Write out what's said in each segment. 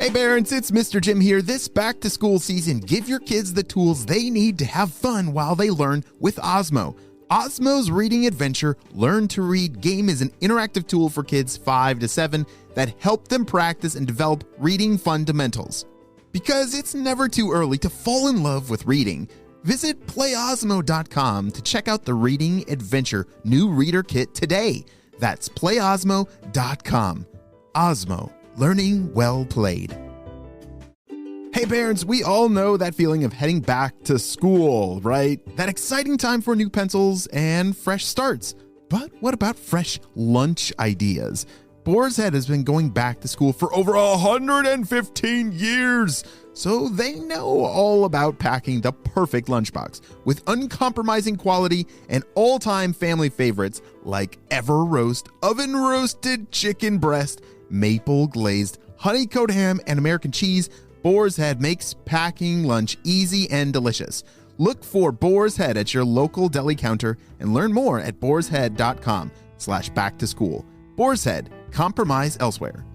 Hey parents, it's Mr. Jim here. This back to school season, give your kids the tools they need to have fun while they learn with Osmo. Osmo's Reading Adventure Learn to Read game is an interactive tool for kids 5 to 7 that help them practice and develop reading fundamentals. Because it's never too early to fall in love with reading. Visit playosmo.com to check out the Reading Adventure new reader kit today. That's playosmo.com. Osmo, learning well played. Hey parents, we all know that feeling of heading back to school, right? That exciting time for new pencils and fresh starts. But what about fresh lunch ideas? Boar's Head has been going back to school for over 115 years, so they know all about packing the perfect lunchbox with uncompromising quality and all-time family favorites like Ever Roast, oven roasted chicken breast, maple glazed, honey coat ham, and American cheese. Boar's Head makes packing lunch easy and delicious. Look for Boar's Head at your local deli counter and learn more at boarshead.com/back-to-school. Boar's Head, compromise elsewhere.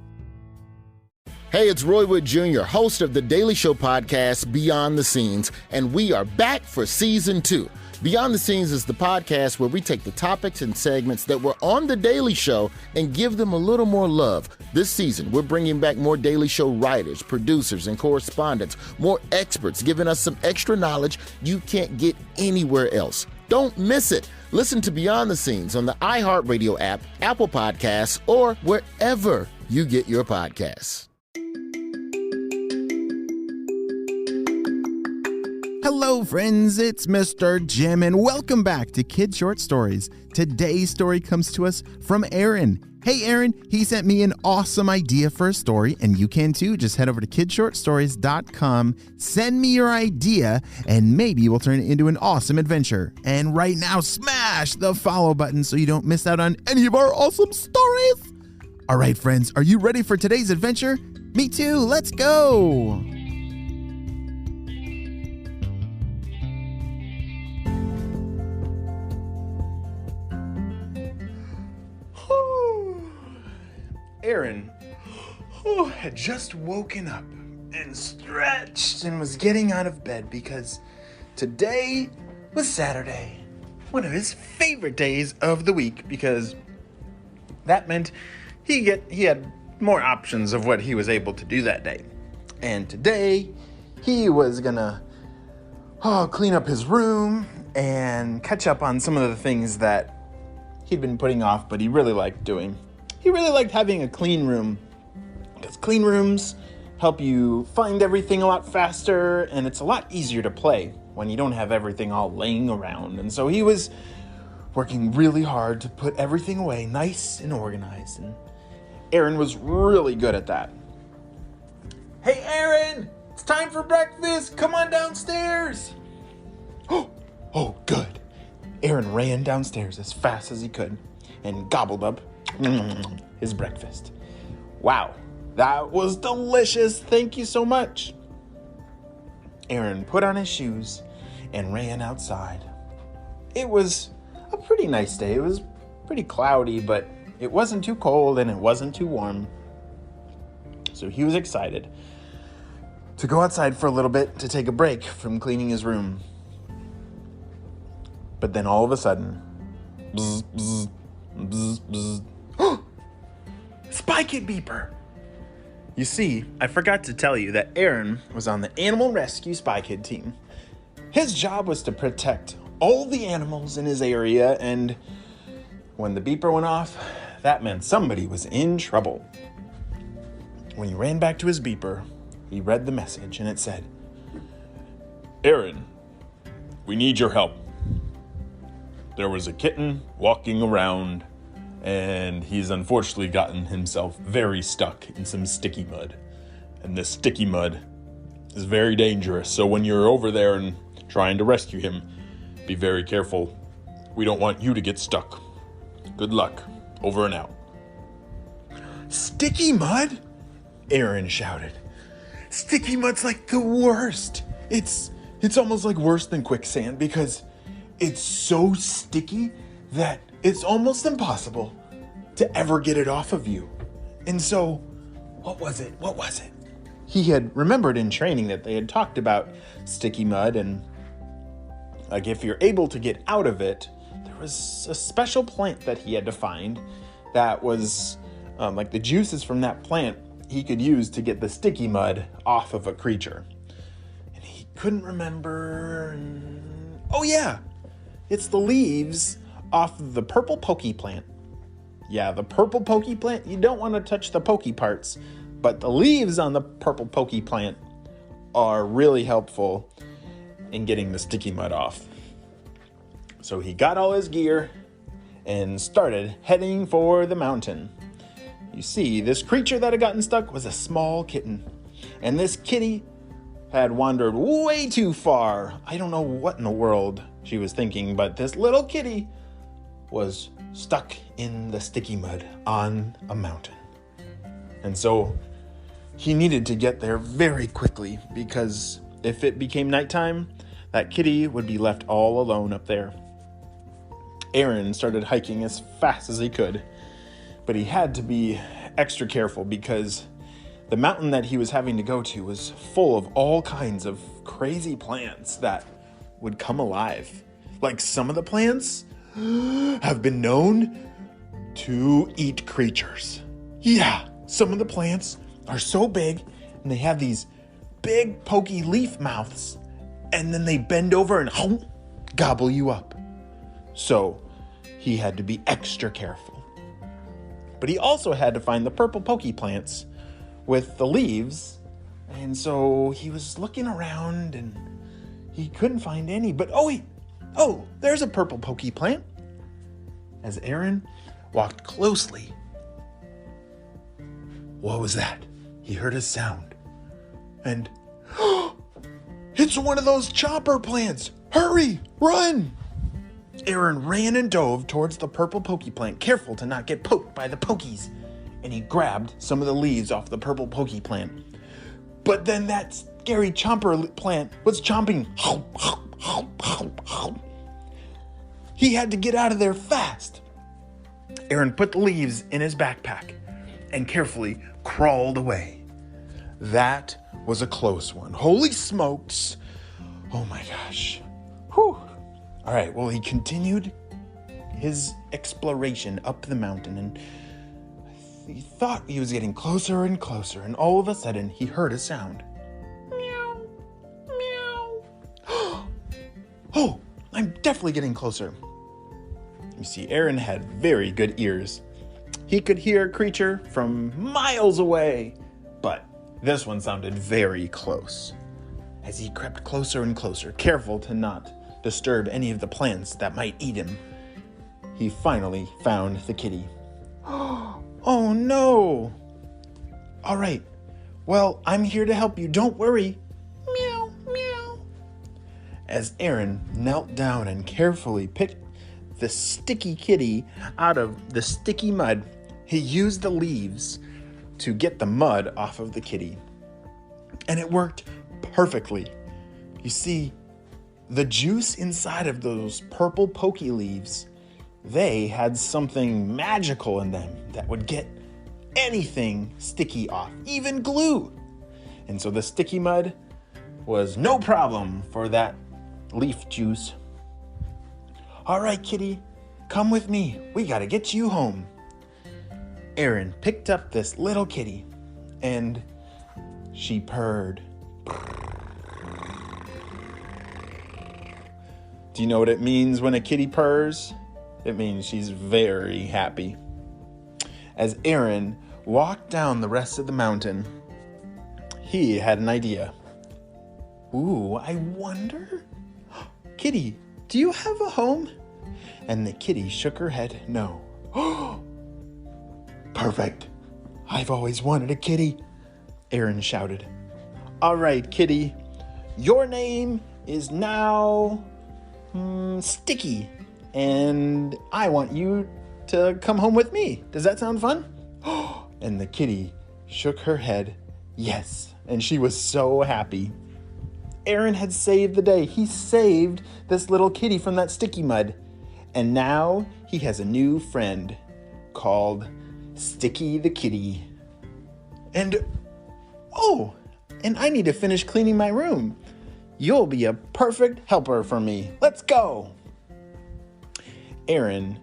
Hey, it's Roy Wood Jr., host of the Daily Show podcast, Beyond the Scenes, and we are back for Season 2. Beyond the Scenes is the podcast where we take the topics and segments that were on The Daily Show and give them a little more love. This season, we're bringing back more Daily Show writers, producers, and correspondents, more experts giving us some extra knowledge you can't get anywhere else. Don't miss it. Listen to Beyond the Scenes on the iHeartRadio app, Apple Podcasts, or wherever you get your podcasts. Hello friends, it's Mr. Jim and welcome back to Kid Short Stories. Today's story comes to us from Aaron. Hey Aaron, he sent me an awesome idea for a story and you can too. Just head over to kidshortstories.com, send me your idea and maybe we'll turn it into an awesome adventure. And right now, smash the follow button so you don't miss out on any of our awesome stories. All right friends, are you ready for today's adventure? Me too, let's go. Aaron had just woken up and stretched and was getting out of bed because today was Saturday, one of his favorite days of the week, because that meant he had more options of what he was able to do that day. And today he was gonna clean up his room and catch up on some of the things that he'd been putting off, but he really liked doing. He really liked having a clean room because clean rooms help you find everything a lot faster and it's a lot easier to play when you don't have everything all laying around. And so he was working really hard to put everything away nice and organized. And Aaron was really good at that. Hey Aaron, it's time for breakfast. Come on downstairs. Oh, good. Aaron ran downstairs as fast as he could and gobbled up his breakfast. Wow, that was delicious. Thank you so much. Aaron put on his shoes and ran outside. It was a pretty nice day. It was pretty cloudy, but it wasn't too cold and it wasn't too warm. So he was excited to go outside for a little bit to take a break from cleaning his room. But then all of a sudden, bzz, bzz, bzz, bzz. Spy Kid beeper! You see, I forgot to tell you that Aaron was on the Animal Rescue Spy Kid team. His job was to protect all the animals in his area, and when the beeper went off, that meant somebody was in trouble. When he ran back to his beeper, he read the message, and it said, "Aaron, we need your help. There was a kitten walking around, and he's unfortunately gotten himself very stuck in some sticky mud. And this sticky mud is very dangerous, so when you're over there and trying to rescue him, be very careful. We don't want you to get stuck. Good luck. Over and out." Sticky mud? Aaron shouted. Sticky mud's like the worst. It's almost like worse than quicksand because it's so sticky that it's almost impossible to ever get it off of you. And so, what was it? he had remembered in training that they had talked about sticky mud, and like if you're able to get out of it, there was a special plant that he had to find that was like the juices from that plant he could use to get the sticky mud off of a creature. And he couldn't remember. Oh yeah, it's the leaves off of the purple pokey plant. Yeah, the purple pokey plant, you don't want to touch the pokey parts, but the leaves on the purple pokey plant are really helpful in getting the sticky mud off. So he got all his gear and started heading for the mountain. You see, this creature that had gotten stuck was a small kitten, and this kitty had wandered way too far. I don't know what in the world she was thinking, but this little kitty was stuck in the sticky mud on a mountain. And so he needed to get there very quickly, because if it became nighttime, that kitty would be left all alone up there. Aaron started hiking as fast as he could, but he had to be extra careful because the mountain that he was having to go to was full of all kinds of crazy plants that would come alive. Like some of the plants have been known to eat creatures. Yeah, some of the plants are so big and they have these big pokey leaf mouths, and then they bend over and gobble you up. So he had to be extra careful. But he also had to find the purple pokey plants with the leaves, and so he was looking around and he couldn't find any. But there's a purple pokey plant. As Aaron walked closely, what was that? He heard a sound, and it's one of those chopper plants. Hurry, run! Aaron ran and dove towards the purple pokey plant, careful to not get poked by the pokies, and he grabbed some of the leaves off the purple pokey plant. But then that scary chomper plant was chomping. He had to get out of there fast. Aaron put the leaves in his backpack and carefully crawled away. That was a close one. Holy smokes. Oh my gosh. Whew. All right, well, he continued his exploration up the mountain, and he thought he was getting closer and closer, and all of a sudden he heard a sound. Meow, meow. Oh, I'm definitely getting closer. You see, Aaron had very good ears. He could hear a creature from miles away, but this one sounded very close. As he crept closer and closer, careful to not disturb any of the plants that might eat him, he finally found the kitty. Oh no! All right, well, I'm here to help you, don't worry. Meow, meow. As Aaron knelt down and carefully picked the sticky kitty out of the sticky mud, he used the leaves to get the mud off of the kitty. And it worked perfectly. You see, the juice inside of those purple pokey leaves, they had something magical in them that would get anything sticky off, even glue. And so the sticky mud was no problem for that leaf juice. All right, kitty, come with me. We gotta get you home. Aaron picked up this little kitty and she purred. Do you know what it means when a kitty purrs? It means she's very happy. As Aaron walked down the rest of the mountain, he had an idea. Ooh, I wonder? Kitty, do you have a home? And the kitty shook her head no. Perfect. I've always wanted a kitty, Aaron shouted. All right, kitty, your name is now Sticky, and I want you to come home with me. Does that sound fun? And the kitty shook her head yes, and she was so happy. Aaron had saved the day. He saved this little kitty from that sticky mud, and now he has a new friend called Sticky the Kitty. And and I need to finish cleaning my room. You'll be a perfect helper for me. Let's go. Aaron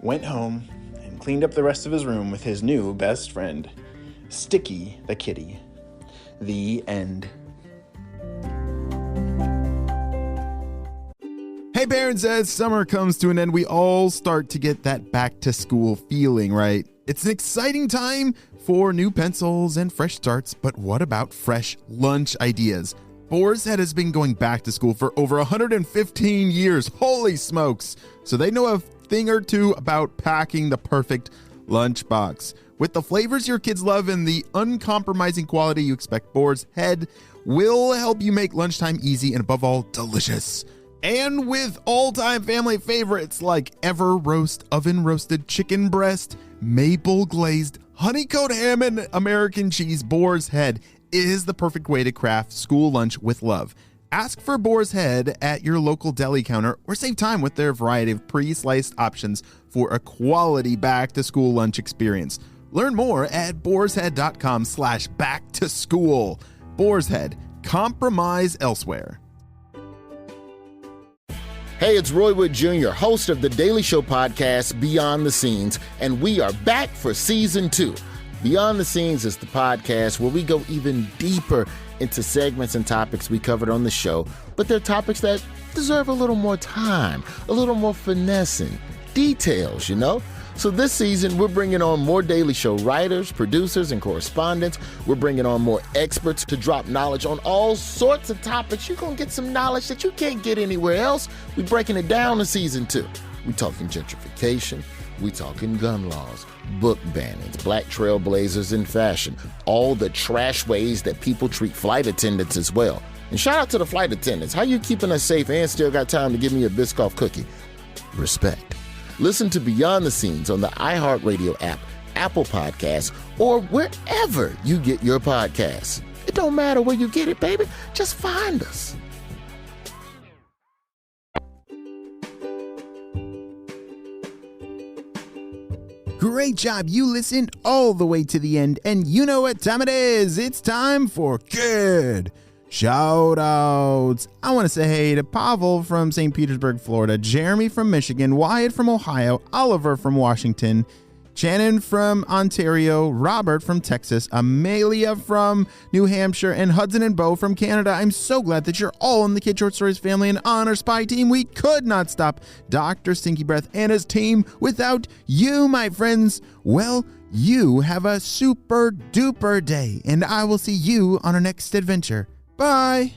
went home and cleaned up the rest of his room with his new best friend, Sticky the kitty. The end. Hey parents, as summer comes to an end, we all start to get that back to school feeling, right? It's an exciting time for new pencils and fresh starts, but what about fresh lunch ideas? Boar's Head has been going back to school for over 115 years. Holy smokes. So they know a thing or two about packing the perfect lunchbox. With the flavors your kids love and the uncompromising quality you expect, Boar's Head will help you make lunchtime easy and above all, delicious. And with all-time family favorites like Ever Roast oven roasted chicken breast, maple glazed honey-coated ham and American cheese, Boar's Head is the perfect way to craft school lunch with love. Ask for Boar's Head at your local deli counter or save time with their variety of pre-sliced options for a quality back-to-school lunch experience. Learn more at boarshead.com/back-to-school. Boar's Head, compromise elsewhere. Hey, it's Roy Wood Jr., host of the Daily Show podcast, Beyond the Scenes, and we are back for season 2. Beyond the Scenes is the podcast where we go even deeper into segments and topics we covered on the show, but they're topics that deserve a little more time, a little more finessing, details, you know? So this season, we're bringing on more Daily Show writers, producers, and correspondents. We're bringing on more experts to drop knowledge on all sorts of topics. You're going to get some knowledge that you can't get anywhere else. We're breaking it down in season 2. We're talking gentrification. We're talking gun laws, book bannings, black trailblazers in fashion, all the trash ways that people treat flight attendants as well. And shout out to the flight attendants. How you keeping us safe and still got time to give me a Biscoff cookie? Respect. Listen to Beyond the Scenes on the iHeartRadio app, Apple Podcasts, or wherever you get your podcasts. It don't matter where you get it, baby. Just find us. Great job. You listened all the way to the end, and you know what time it is. It's time for good shout-outs. I want to say hey to Pavel from St. Petersburg, Florida, Jeremy from Michigan, Wyatt from Ohio, Oliver from Washington, Shannon from Ontario, Robert from Texas, Amelia from New Hampshire, and Hudson and Bo from Canada. I'm so glad that you're all in the Kid Short Stories family and on our spy team. We could not stop Dr. Stinky Breath and his team without you, my friends. Well, you have a super duper day, and I will see you on our next adventure. Bye.